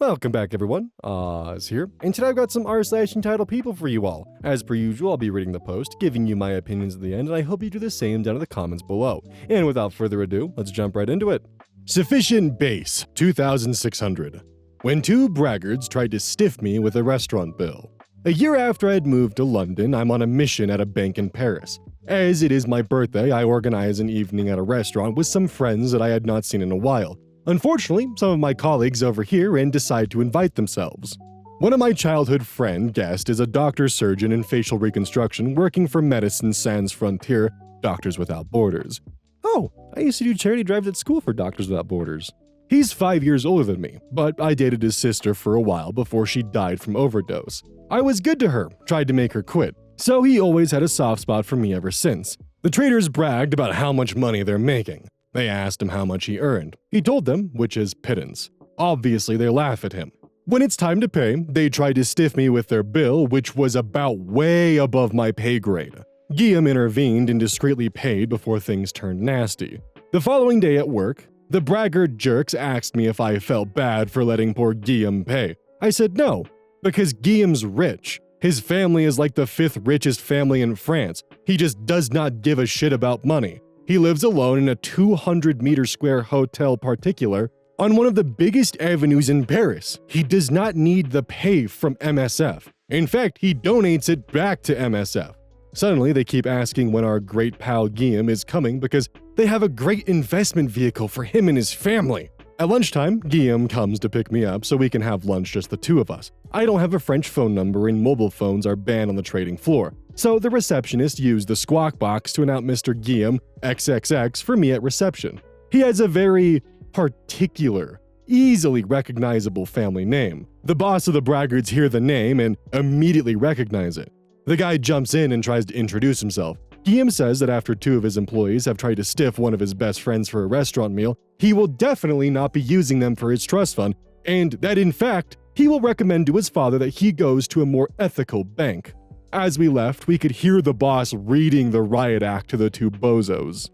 Welcome back, everyone. Oz here, and today I've got some r/EntitledPeople for you all. As per usual, I'll be reading the post, giving you my opinions at the end, and I hope you do the same down in the comments below. And without further ado, let's jump right into it. Sufficient base, 2,600. When two braggards tried to stiff me with a restaurant bill. A year after I had moved to London, I'm on a mission at a bank in Paris. As it is my birthday, I organize an evening at a restaurant with some friends that I had not seen in a while. Unfortunately, some of my colleagues overhear and decide to invite themselves. One of my childhood friend guest is a doctor-surgeon in facial reconstruction working for Medicine Sans Frontier, Doctors Without Borders. Oh, I used to do charity drives at school for Doctors Without Borders. He's 5 years older than me, but I dated his sister for a while before she died from overdose. I was good to her, tried to make her quit, so he always had a soft spot for me ever since. The traders bragged about how much money they're making. They asked him how much he earned. He told them, which is pittance. Obviously, they laugh at him. When it's time to pay, they tried to stiff me with their bill, which was about way above my pay grade. Guillaume intervened and discreetly paid before things turned nasty. The following day at work, the braggart jerks asked me if I felt bad for letting poor Guillaume pay. I said no, because Guillaume's rich. His family is like the 5th richest family in France. He just does not give a shit about money. He lives alone in a 200-meter-square hotel particular on one of the biggest avenues in Paris. He does not need the pay from MSF. In fact, he donates it back to MSF. Suddenly, they keep asking when our great pal Guillaume is coming because they have a great investment vehicle for him and his family. At lunchtime, Guillaume comes to pick me up so we can have lunch just the two of us. I don't have a French phone number and mobile phones are banned on the trading floor. So the receptionist used the squawk box to announce Mr. Guillaume XXX for me at reception. He has a very particular, easily recognizable family name. The boss of the braggards hear the name and immediately recognize it. The guy jumps in and tries to introduce himself. Guillaume says that after 2 of his employees have tried to stiff one of his best friends for a restaurant meal, he will definitely not be using them for his trust fund, and that in fact, he will recommend to his father that he goes to a more ethical bank. As we left, we could hear the boss reading the riot act to the 2 bozos.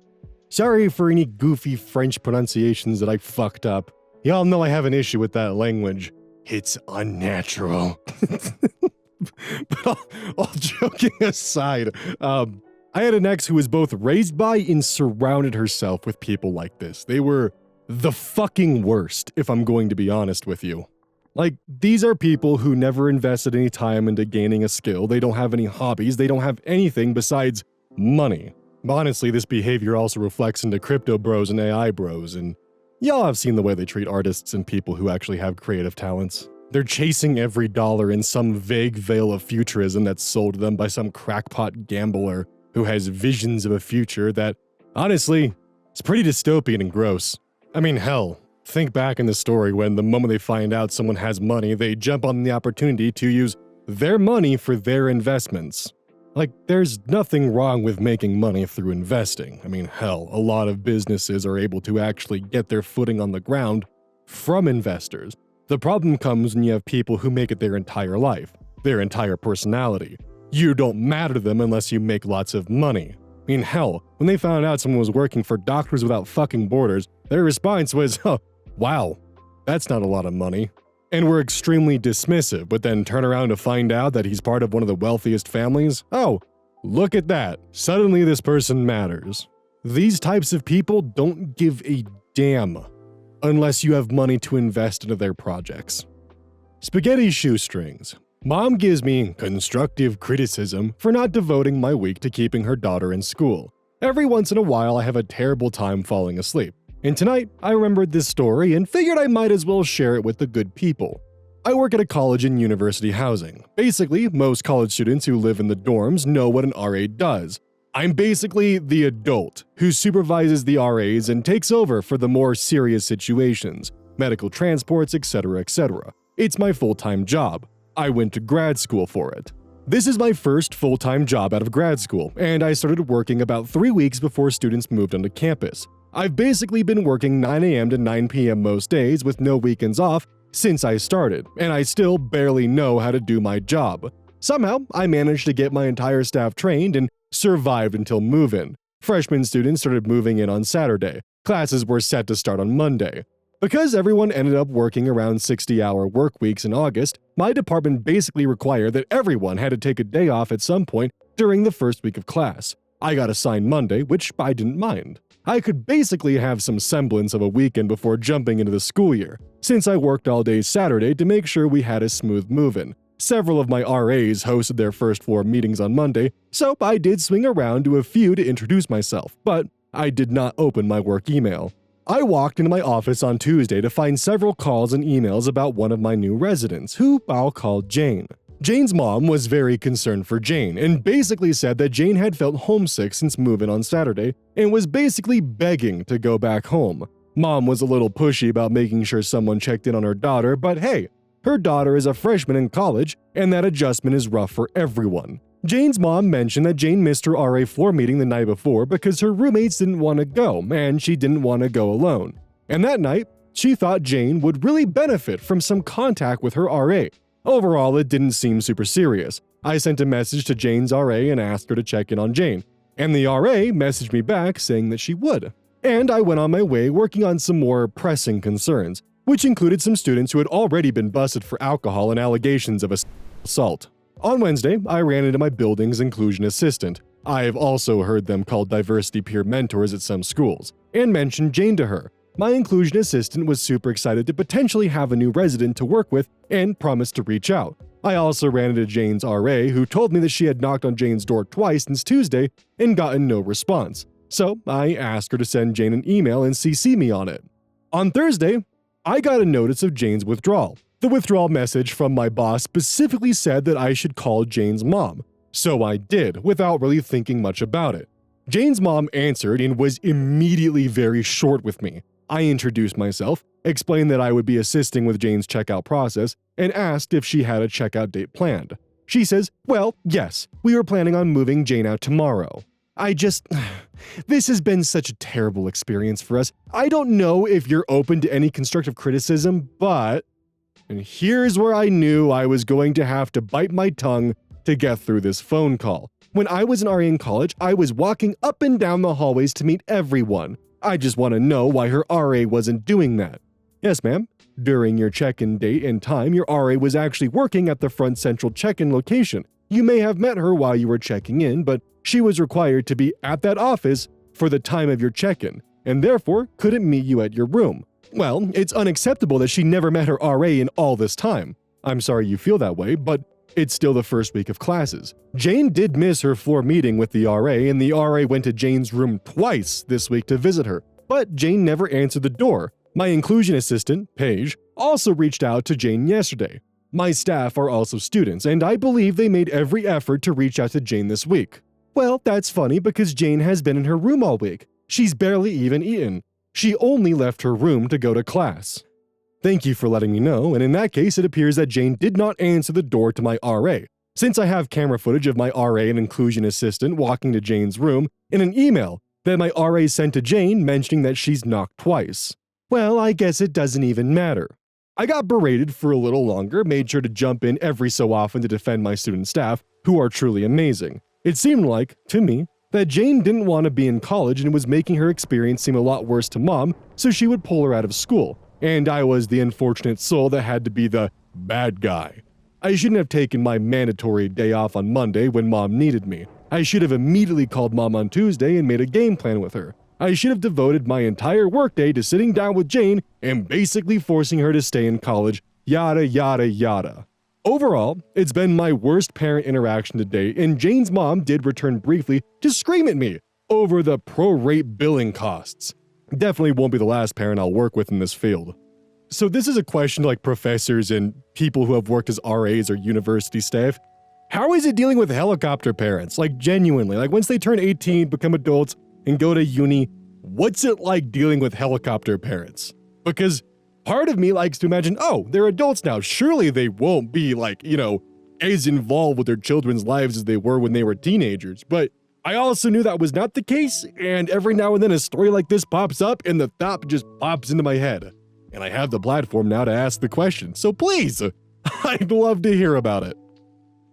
Sorry for any goofy French pronunciations that I fucked up. Y'all know I have an issue with that language. It's unnatural. But all joking aside, I had an ex who was both raised by and surrounded herself with people like this. They were the fucking worst, if I'm going to be honest with you. Like, these are people who never invested any time into gaining a skill, they don't have any hobbies, they don't have anything besides money. Honestly, this behavior also reflects into crypto bros and AI bros, and y'all have seen the way they treat artists and people who actually have creative talents. They're chasing every dollar in some vague veil of futurism that's sold to them by some crackpot gambler who has visions of a future that, honestly, is pretty dystopian and gross. I mean, hell, think back in the story when the moment they find out someone has money, they jump on the opportunity to use their money for their investments. Like, there's nothing wrong with making money through investing. I mean, hell, a lot of businesses are able to actually get their footing on the ground from investors. The problem comes when you have people who make it their entire life, their entire personality. You don't matter to them unless you make lots of money. I mean, hell, when they found out someone was working for Doctors Without fucking Borders, their response was, oh, wow, that's not a lot of money. And we're extremely dismissive, but then turn around to find out that he's part of one of the wealthiest families? Oh, look at that. Suddenly this person matters. These types of people don't give a damn unless you have money to invest into their projects. Spaghetti shoestrings. Mom gives me constructive criticism for not devoting my week to keeping her daughter in school. Every once in a while, I have a terrible time falling asleep. And tonight, I remembered this story and figured I might as well share it with the good people. I work at a college in university housing. Basically, most college students who live in the dorms know what an RA does. I'm basically the adult who supervises the RAs and takes over for the more serious situations, medical transports, etc., etc. It's my full-time job. I went to grad school for it. This is my first full-time job out of grad school, and I started working about 3 weeks before students moved onto campus. I've basically been working 9 a.m. to 9 p.m. most days with no weekends off since I started, and I still barely know how to do my job. Somehow, I managed to get my entire staff trained and survived until move-in. Freshman students started moving in on Saturday. Classes were set to start on Monday. Because everyone ended up working around 60-hour work weeks in August, my department basically required that everyone had to take a day off at some point during the first week of class. I got assigned Monday, which I didn't mind. I could basically have some semblance of a weekend before jumping into the school year, since I worked all day Saturday to make sure we had a smooth move-in. Several of my RAs hosted their first floor meetings on Monday, so I did swing around to a few to introduce myself, but I did not open my work email. I walked into my office on Tuesday to find several calls and emails about one of my new residents, who I'll call Jane. Jane's mom was very concerned for Jane and basically said that Jane had felt homesick since moving on Saturday and was basically begging to go back home. Mom was a little pushy about making sure someone checked in on her daughter, but hey, her daughter is a freshman in college and that adjustment is rough for everyone. Jane's mom mentioned that Jane missed her RA floor meeting the night before because her roommates didn't want to go and she didn't want to go alone. And that night, she thought Jane would really benefit from some contact with her RA. Overall, it didn't seem super serious. I sent a message to Jane's RA and asked her to check in on Jane, and the RA messaged me back saying that she would. And I went on my way working on some more pressing concerns, which included some students who had already been busted for alcohol and allegations of assault. On Wednesday, I ran into my building's inclusion assistant. I've also heard them called diversity peer mentors at some schools, and mentioned Jane to her. My inclusion assistant was super excited to potentially have a new resident to work with and promised to reach out. I also ran into Jane's RA, who told me that she had knocked on Jane's door twice since Tuesday and gotten no response. So I asked her to send Jane an email and CC me on it. On Thursday, I got a notice of Jane's withdrawal. The withdrawal message from my boss specifically said that I should call Jane's mom. So I did, without really thinking much about it. Jane's mom answered and was immediately very short with me. I introduced myself, explained that I would be assisting with Jane's checkout process, and asked if she had a checkout date planned. She says, well, yes, we were planning on moving Jane out tomorrow. This has been such a terrible experience for us. I don't know if you're open to any constructive criticism, but... And here's where I knew I was going to have to bite my tongue to get through this phone call. When I was an RA in college, I was walking up and down the hallways to meet everyone. I just want to know why her RA wasn't doing that. Yes, ma'am. During your check-in date and time, your RA was actually working at the front central check-in location. You may have met her while you were checking in, but she was required to be at that office for the time of your check-in, and therefore couldn't meet you at your room. Well, it's unacceptable that she never met her RA in all this time. I'm sorry you feel that way, but it's still the first week of classes. Jane did miss her floor meeting with the RA, and the RA went to Jane's room twice this week to visit her, but Jane never answered the door. My inclusion assistant, Paige, also reached out to Jane yesterday. My staff are also students, and I believe they made every effort to reach out to Jane this week. Well, that's funny because Jane has been in her room all week. She's barely even eaten. She only left her room to go to class. Thank you for letting me know, and in that case, it appears that Jane did not answer the door to my RA. Since I have camera footage of my RA and inclusion assistant walking to Jane's room and an email that my RA sent to Jane mentioning that she's knocked twice. Well, I guess it doesn't even matter. I got berated for a little longer, made sure to jump in every so often to defend my student staff, who are truly amazing. It seemed like, to me, that Jane didn't want to be in college and was making her experience seem a lot worse to mom, so she would pull her out of school. And I was the unfortunate soul that had to be the bad guy. I shouldn't have taken my mandatory day off on Monday when mom needed me. I should have immediately called mom on Tuesday and made a game plan with her. I should have devoted my entire workday to sitting down with Jane and basically forcing her to stay in college, yada yada yada. Overall, it's been my worst parent interaction to date, and Jane's mom did return briefly to scream at me over the prorate billing costs. Definitely won't be the last parent I'll work with in this field. So this is a question to like professors and people who have worked as RAs or university staff. How is it dealing with helicopter parents? Like genuinely, like once they turn 18, become adults, and go to uni, what's it like dealing with helicopter parents? Because part of me likes to imagine, oh, they're adults now. Surely they won't be like, as involved with their children's lives as they were when they were teenagers. But I also knew that was not the case, and every now and then a story like this pops up and the thought just pops into my head. And I have the platform now to ask the question, so please, I'd love to hear about it.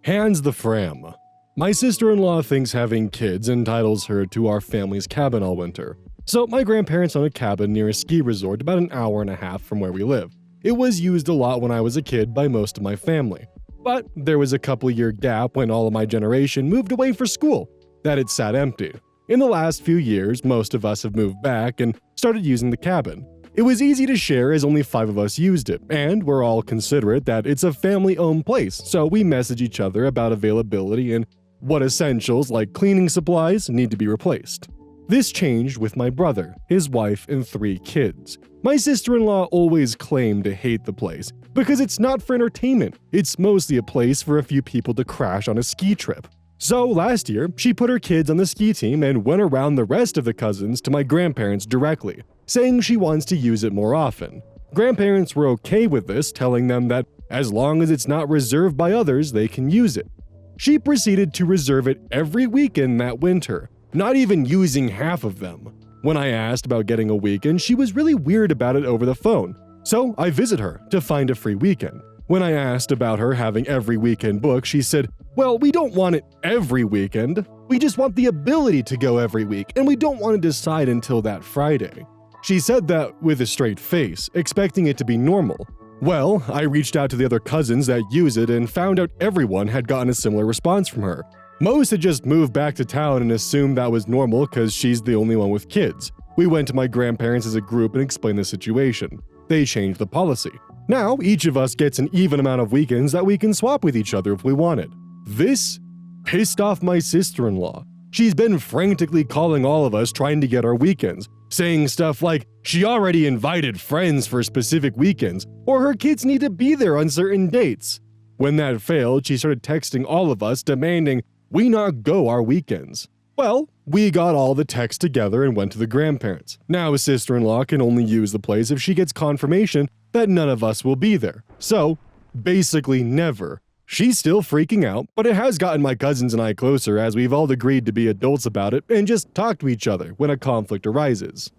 Hands the Fram. My sister-in-law thinks having kids entitles her to our family's cabin all winter. So my grandparents own a cabin near a ski resort about an hour and a half from where we live. It was used a lot when I was a kid by most of my family. But there was a couple-year gap when all of my generation moved away for school, that it sat empty. In the last few years, most of us have moved back and started using the cabin. It was easy to share as only 5 of us used it, and we're all considerate that it's a family-owned place, so we message each other about availability and what essentials like cleaning supplies need to be replaced. This changed with my brother, his wife, and 3 kids. My sister-in-law always claimed to hate the place because it's not for entertainment, it's mostly a place for a few people to crash on a ski trip. So last year, she put her kids on the ski team and went around the rest of the cousins to my grandparents directly, saying she wants to use it more often. Grandparents were okay with this, telling them that as long as it's not reserved by others, they can use it. She proceeded to reserve it every weekend that winter, not even using half of them. When I asked about getting a weekend, she was really weird about it over the phone, so I visit her to find a free weekend. When I asked about her having every weekend booked, she said, "Well, we don't want it every weekend. We just want the ability to go every week, and we don't want to decide until that Friday." She said that with a straight face, expecting it to be normal. Well, I reached out to the other cousins that use it and found out everyone had gotten a similar response from her. Most had just moved back to town and assumed that was normal because she's the only one with kids. We went to my grandparents as a group and explained the situation. They changed the policy. Now, each of us gets an even amount of weekends that we can swap with each other if we wanted. This pissed off my sister-in-law. She's been frantically calling all of us trying to get our weekends, saying stuff like she already invited friends for specific weekends, or her kids need to be there on certain dates. When that failed, she started texting all of us demanding we not go our weekends. Well, we got all the texts together and went to the grandparents. Now a sister-in-law can only use the place if she gets confirmation that none of us will be there. So, basically never. She's still freaking out, but it has gotten my cousins and I closer as we've all agreed to be adults about it and just talk to each other when a conflict arises.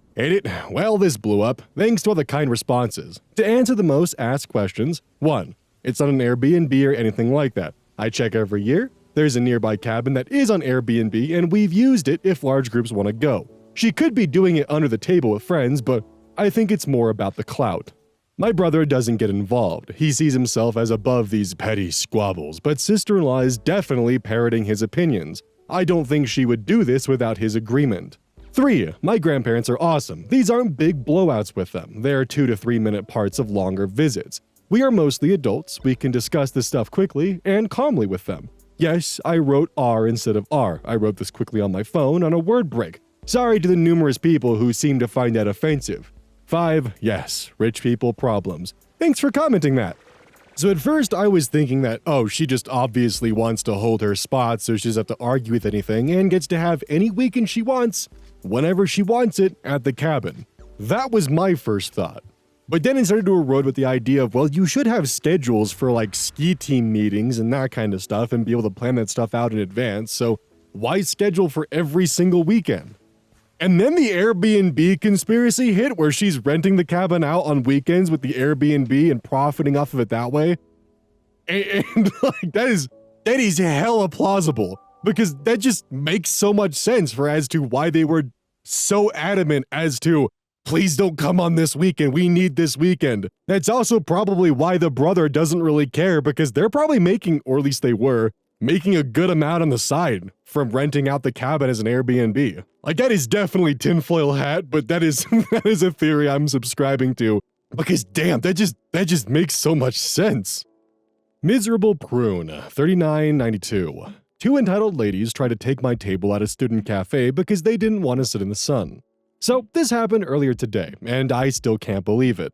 Well, this blew up, thanks to all the kind responses. To answer the most asked questions, 1. It's not an Airbnb or anything like that. I check every year. There's a nearby cabin that is on Airbnb and we've used it if large groups want to go. She could be doing it under the table with friends, but I think it's more about the clout. My brother doesn't get involved. He sees himself as above these petty squabbles, but sister-in-law is definitely parroting his opinions. I don't think she would do this without his agreement. 3. My grandparents are awesome. These aren't big blowouts with them. They're 2 to 3 minute parts of longer visits. We are mostly adults. We can discuss this stuff quickly and calmly with them. Yes, I wrote R instead of R. I wrote this quickly on my phone on a word break. Sorry to the numerous people who seem to find that offensive. 5. Yes, rich people problems. Thanks for commenting that. So at first I was thinking that, oh, she just obviously wants to hold her spot so she doesn't have to argue with anything and gets to have any weekend she wants, whenever she wants it, at the cabin. That was my first thought. But then it started to erode with the idea of, well, you should have schedules for like ski team meetings and that kind of stuff and be able to plan that stuff out in advance, so why schedule for every single weekend? And then the Airbnb conspiracy hit where she's renting the cabin out on weekends with the Airbnb and profiting off of it that way. And like that is hella plausible because that just makes so much sense for as to why they were so adamant as to please don't come on this weekend. We need this weekend. That's also probably why the brother doesn't really care because they're probably making, or at least they were, making a good amount on the side from renting out the cabin as an Airbnb. Like that is definitely tinfoil hat, but that is a theory I'm subscribing to because damn, that just makes so much sense. Miserable Prune, 3992. 2 entitled ladies tried to take my table at a student cafe because they didn't want to sit in the sun. So this happened earlier today, and I still can't believe it.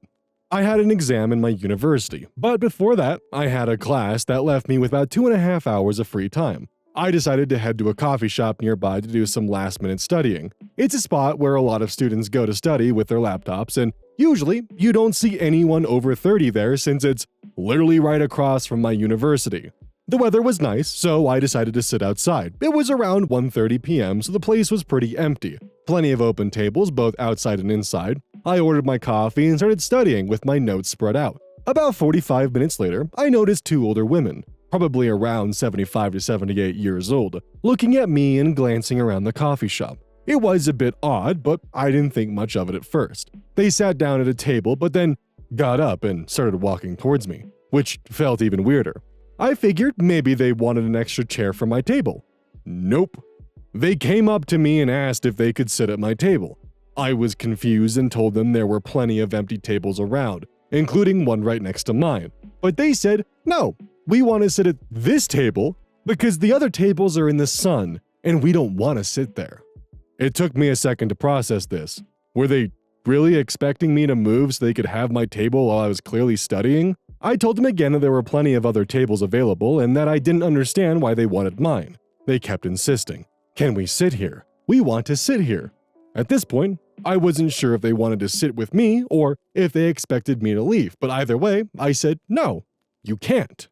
I had an exam in my university, but before that, I had a class that left me with about 2.5 hours of free time. I decided to head to a coffee shop nearby to do some last-minute studying. It's a spot where a lot of students go to study with their laptops, and usually, you don't see anyone over 30 there since it's literally right across from my university. The weather was nice, so I decided to sit outside. It was around 1:30 p.m., so the place was pretty empty. Plenty of open tables, both outside and inside. I ordered my coffee and started studying with my notes spread out. About 45 minutes later, I noticed 2 older women, probably around 75 to 78 years old, looking at me and glancing around the coffee shop. It was a bit odd, but I didn't think much of it at first. They sat down at a table, but then got up and started walking towards me, which felt even weirder. I figured maybe they wanted an extra chair for my table. Nope. They came up to me and asked if they could sit at my table. I was confused and told them there were plenty of empty tables around, including one right next to mine. But they said, no, we want to sit at this table because the other tables are in the sun and we don't want to sit there. It took me a second to process this. Were they really expecting me to move so they could have my table while I was clearly studying? I told them again that there were plenty of other tables available and that I didn't understand why they wanted mine. They kept insisting, "Can we sit here? We want to sit here." At this point, I wasn't sure if they wanted to sit with me or if they expected me to leave, but either way, I said, "No, you can't,"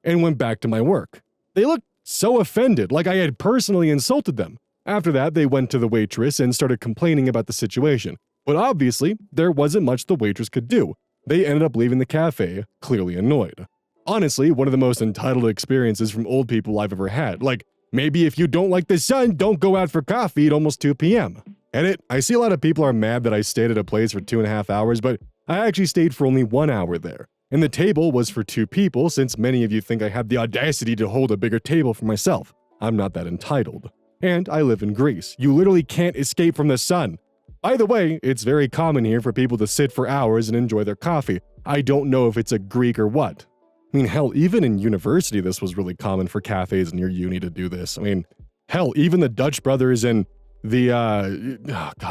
and went back to my work. They looked so offended, like I had personally insulted them. After that, they went to the waitress and started complaining about the situation, but obviously, there wasn't much the waitress could do. They ended up leaving the cafe, clearly annoyed. Honestly, one of the most entitled experiences from old people I've ever had. Like, maybe if you don't like the sun, don't go out for coffee at almost 2 p.m. Edit, I see a lot of people are mad that I stayed at a place for 2.5 hours, but I actually stayed for only 1 hour there. And the table was for 2 people, since many of you think I had the audacity to hold a bigger table for myself. I'm not that entitled. And I live in Greece. You literally can't escape from the sun. By the way, it's very common here for people to sit for hours and enjoy their coffee. I don't know if it's a Greek or what. I mean, hell, even in university, this was really common for cafes in your uni to do this. I mean, hell, even the Dutch brothers in the,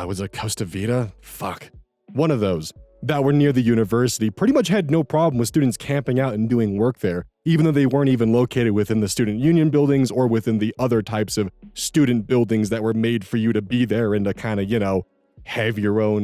was it Costa Vida? Fuck. One of those that were near the university pretty much had no problem with students camping out and doing work there, even though they weren't even located within the student union buildings or within the other types of student buildings that were made for you to be there and to kind of, have your own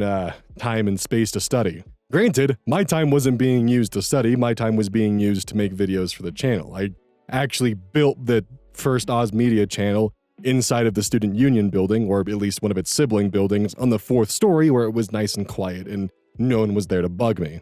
time and space to study. Granted, my time wasn't being used to study, my time was being used to make videos for the channel. I actually built the first Oz Media channel inside of the student union building, or at least one of its sibling buildings, on the 4th story where it was nice and quiet and no one was there to bug me.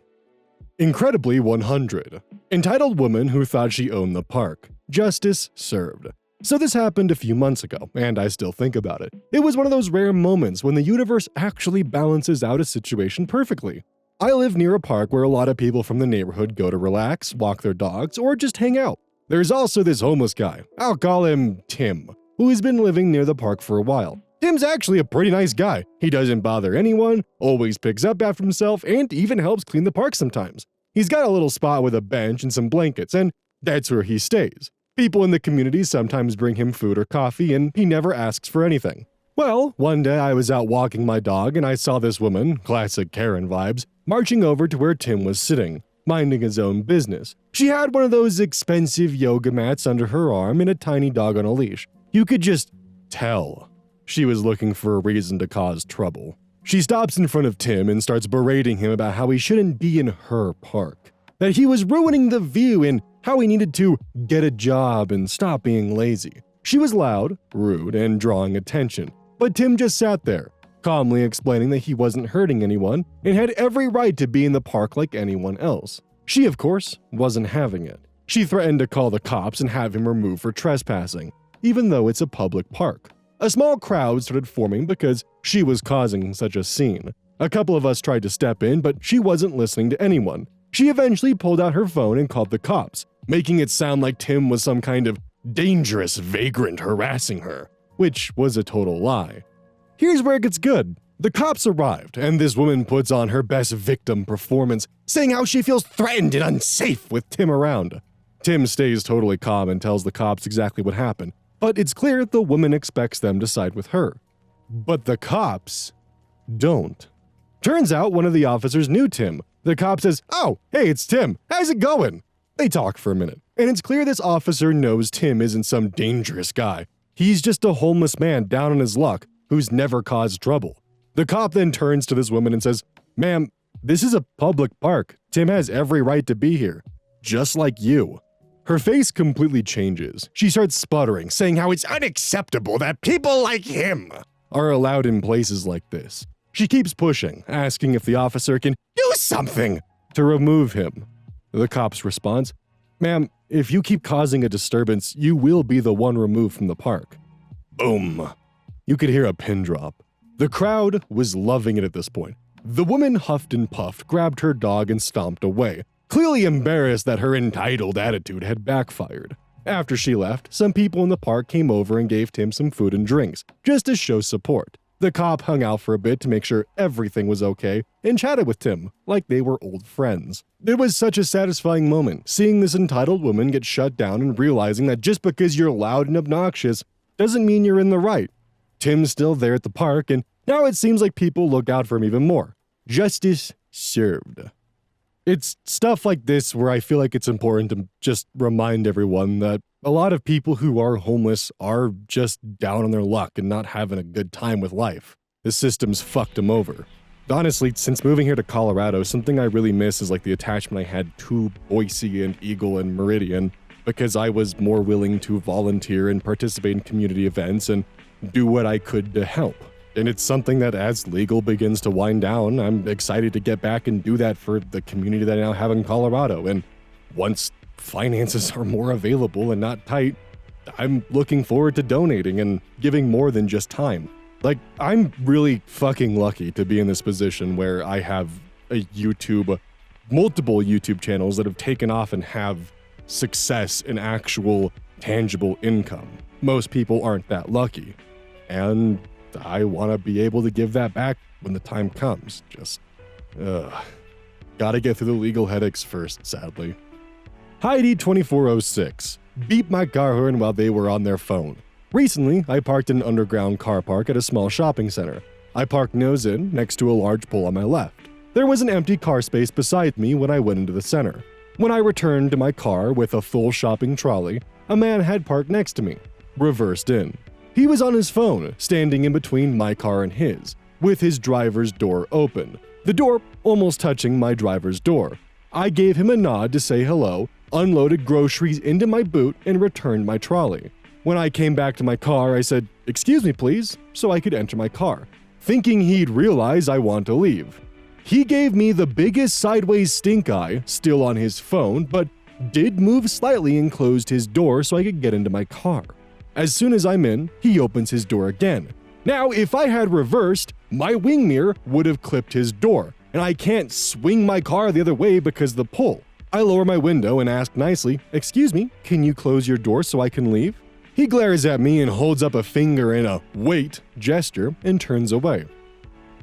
Incredibly 100. Entitled woman who thought she owned the park. Justice served. So this happened a few months ago, and I still think about it. It was one of those rare moments when the universe actually balances out a situation perfectly. I live near a park where a lot of people from the neighborhood go to relax, walk their dogs, or just hang out. There's also this homeless guy, I'll call him Tim, who has been living near the park for a while. Tim's actually a pretty nice guy. He doesn't bother anyone, always picks up after himself, and even helps clean the park sometimes. He's got a little spot with a bench and some blankets, and that's where he stays. People in the community sometimes bring him food or coffee, and he never asks for anything. Well, one day I was out walking my dog and I saw this woman, classic Karen vibes, marching over to where Tim was sitting, minding his own business. She had one of those expensive yoga mats under her arm and a tiny dog on a leash. You could just tell she was looking for a reason to cause trouble. She stops in front of Tim and starts berating him about how he shouldn't be in her park, that he was ruining the view and how he needed to get a job and stop being lazy. She was loud, rude, and drawing attention, but Tim just sat there, calmly explaining that he wasn't hurting anyone and had every right to be in the park like anyone else. She, of course, wasn't having it. She threatened to call the cops and have him removed for trespassing, even though it's a public park. A small crowd started forming because she was causing such a scene. A couple of us tried to step in, but she wasn't listening to anyone. She eventually pulled out her phone and called the cops, making it sound like Tim was some kind of dangerous vagrant harassing her, which was a total lie. Here's where it gets good. The cops arrived, and this woman puts on her best victim performance, saying how she feels threatened and unsafe with Tim around. Tim stays totally calm and tells the cops exactly what happened, but it's clear the woman expects them to side with her. But the cops don't. Turns out one of the officers knew Tim. The cop says, "Oh, hey, it's Tim. How's it going?" They talk for a minute, and it's clear this officer knows Tim isn't some dangerous guy. He's just a homeless man down on his luck who's never caused trouble. The cop then turns to this woman and says, "Ma'am, this is a public park. Tim has every right to be here, just like you." Her face completely changes. She starts sputtering, saying how it's unacceptable that people like him are allowed in places like this. She keeps pushing, asking if the officer can do something to remove him. The cops responds, "Ma'am, if you keep causing a disturbance, you will be the one removed from the park." Boom. You could hear a pin drop. The crowd was loving it at this point. The woman huffed and puffed, grabbed her dog, and stomped away, clearly embarrassed that her entitled attitude had backfired. After she left, some people in the park came over and gave Tim some food and drinks, just to show support. The cop hung out for a bit to make sure everything was okay and chatted with Tim like they were old friends. It was such a satisfying moment, seeing this entitled woman get shut down and realizing that just because you're loud and obnoxious doesn't mean you're in the right. Tim's still there at the park, and now it seems like people look out for him even more. Justice served. It's stuff like this where I feel like it's important to just remind everyone that a lot of people who are homeless are just down on their luck and not having a good time with life. The system's fucked them over. Honestly, since moving here to Colorado, something I really miss is like the attachment I had to Boise and Eagle and Meridian, because I was more willing to volunteer and participate in community events and do what I could to help. And it's something that as legal begins to wind down, I'm excited to get back and do that for the community that I now have in Colorado. And once finances are more available and not tight, I'm looking forward to donating and giving more than just time. Like, I'm really fucking lucky to be in this position where I have multiple YouTube channels that have taken off and have success and actual tangible income. Most people aren't that lucky. And I want to be able to give that back when the time comes. Just, gotta get through the legal headaches first, sadly. Hygh2406. Beep my car horn while they were on their phone. Recently, I parked in an underground car park at a small shopping center. I parked nose in, next to a large pole on my left. There was an empty car space beside me when I went into the center. When I returned to my car with a full shopping trolley, a man had parked next to me, reversed in. He was on his phone, standing in between my car and his, with his driver's door open, the door almost touching my driver's door. I gave him a nod to say hello, unloaded groceries into my boot, and returned my trolley. When I came back to my car, I said, "Excuse me, please," so I could enter my car, thinking he'd realize I want to leave. He gave me the biggest sideways stink eye, still on his phone, but did move slightly and closed his door so I could get into my car. As soon as I'm in, he opens his door again. Now, if I had reversed, my wing mirror would have clipped his door, and I can't swing my car the other way because of the pull. I lower my window and ask nicely, "Excuse me, can you close your door so I can leave?" He glares at me and holds up a finger in a "wait" gesture and turns away.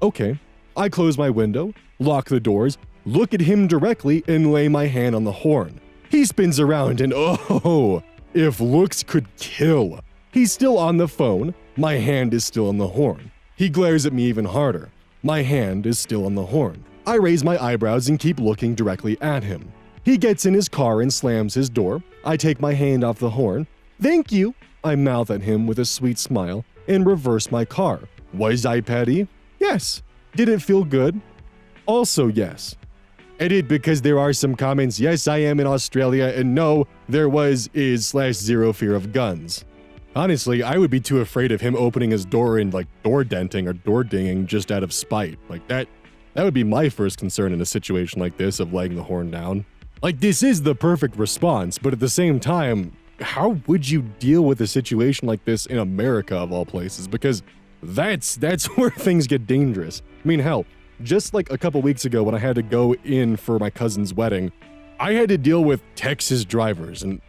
Okay. I close my window, lock the doors, look at him directly, and lay my hand on the horn. He spins around and if looks could kill. He's still on the phone, my hand is still on the horn. He glares at me even harder. My hand is still on the horn. I raise my eyebrows and keep looking directly at him. He gets in his car and slams his door. I take my hand off the horn. "Thank you," I mouth at him with a sweet smile and reverse my car. Was I petty? Yes. Did it feel good? Also yes. Edit because there are some comments. Yes, I am in Australia, and no, there is/0 fear of guns. Honestly, I would be too afraid of him opening his door and door denting or door dinging just out of spite. That would be my first concern in a situation like this of laying the horn down. This is the perfect response, but at the same time, how would you deal with a situation like this in America of all places? Because that's where things get dangerous. I mean, hell, just a couple weeks ago when I had to go in for my cousin's wedding, I had to deal with Texas drivers, and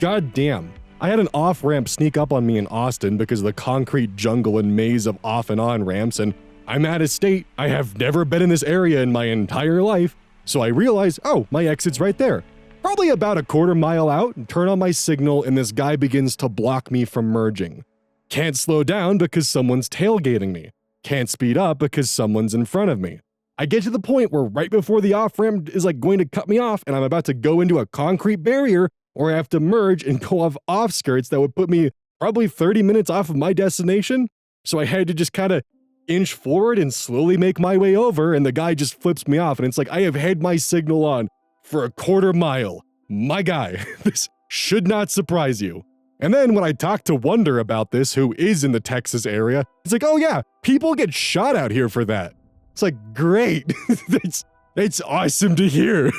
goddamn, I had an off-ramp sneak up on me in Austin because of the concrete jungle and maze of off and on ramps, and I'm out of state. I have never been in this area in my entire life, so I realize, my exit's right there. Probably about a quarter mile out, and turn on my signal, and this guy begins to block me from merging. Can't slow down because someone's tailgating me. Can't speed up because someone's in front of me. I get to the point where right before the off-ramp is going to cut me off and I'm about to go into a concrete barrier, or I have to merge and go off skirts that would put me probably 30 minutes off of my destination. So I had to just kind of inch forward and slowly make my way over, and the guy just flips me off, and it's I have had my signal on for a quarter mile. My guy, this should not surprise you. And then when I talked to Wonder about this, who is in the Texas area, it's oh yeah, people get shot out here for that. It's great. That's awesome to hear.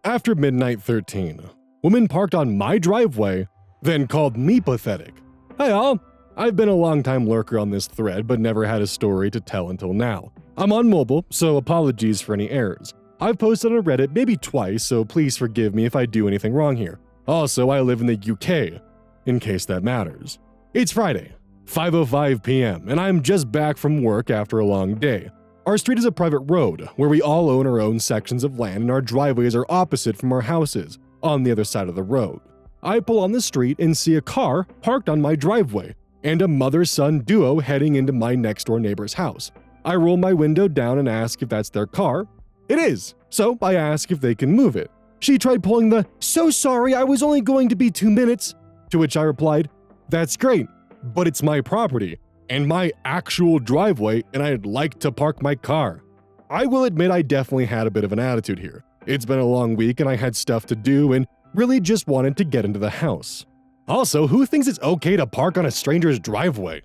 After midnight 13, woman parked on my driveway, then called me pathetic. "Hey all, I've been a long-time lurker on this thread, but never had a story to tell until now. I'm on mobile, so apologies for any errors. I've posted on Reddit maybe twice, so please forgive me if I do anything wrong here. Also, I live in the UK, in case that matters. It's Friday, 5:05 p.m., and I'm just back from work after a long day. Our street is a private road, where we all own our own sections of land and our driveways are opposite from our houses, on the other side of the road. I pull on the street and see a car parked on my driveway, and a mother-son duo heading into my next-door neighbor's house. I roll my window down and ask if that's their car. It is, so I ask if they can move it. She tried pulling the, "So sorry, I was only going to be 2 minutes," to which I replied, "That's great, but it's my property, and my actual driveway, and I'd like to park my car." I will admit I definitely had a bit of an attitude here. It's been a long week and I had stuff to do and really just wanted to get into the house. Also, who thinks it's okay to park on a stranger's driveway?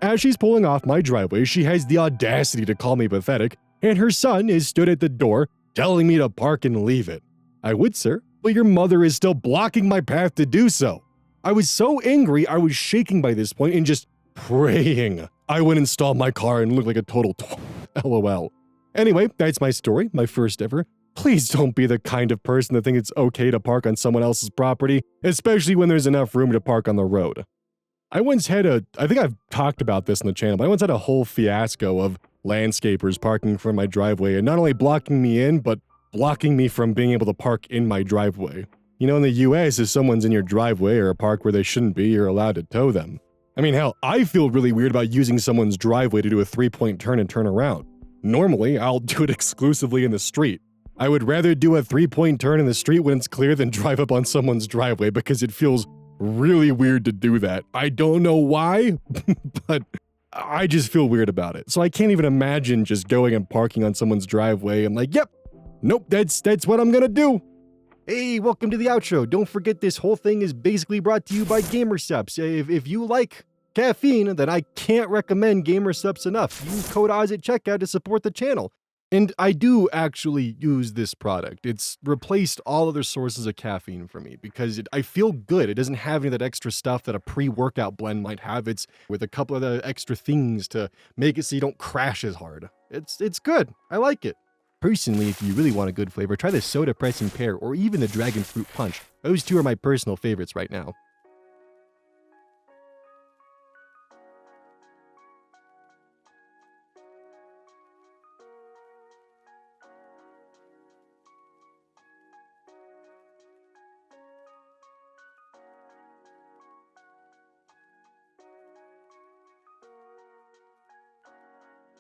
As she's pulling off my driveway, she has the audacity to call me pathetic, and her son is stood at the door telling me to park and leave it. I would, sir, but your mother is still blocking my path to do so. I was so angry I was shaking by this point and just praying I would install my car and look like a total LOL. Anyway, that's my story, my first ever. Please don't be the kind of person that thinks it's okay to park on someone else's property, especially when there's enough room to park on the road. I once had I think I've talked about this on the channel, but I once had a whole fiasco of landscapers parking from my driveway and not only blocking me in, but blocking me from being able to park in my driveway. You know, in the US, if someone's in your driveway or parked where they shouldn't be, you're allowed to tow them. I mean, hell, I feel really weird about using someone's driveway to do a 3-point turn and turn around. Normally, I'll do it exclusively in the street. I would rather do a 3-point turn in the street when it's clear than drive up on someone's driveway because it feels really weird to do that. I don't know why, but I just feel weird about it. So I can't even imagine just going and parking on someone's driveway and like, yep, nope, that's what I'm gonna do. Hey, welcome to the outro. Don't forget this whole thing is basically brought to you by Gamersupps. If you like caffeine, then I can't recommend Gamersupps enough. Use code OZ at checkout to support the channel. And I do actually use this product. It's replaced all other sources of caffeine for me because I feel good. It doesn't have any of that extra stuff that a pre-workout blend might have. It's with a couple of the extra things to make it so you don't crash as hard. It's good. I like it. Personally, if you really want a good flavor, try the Soda Pressing Pear or even the Dragon Fruit Punch. Those two are my personal favorites right now.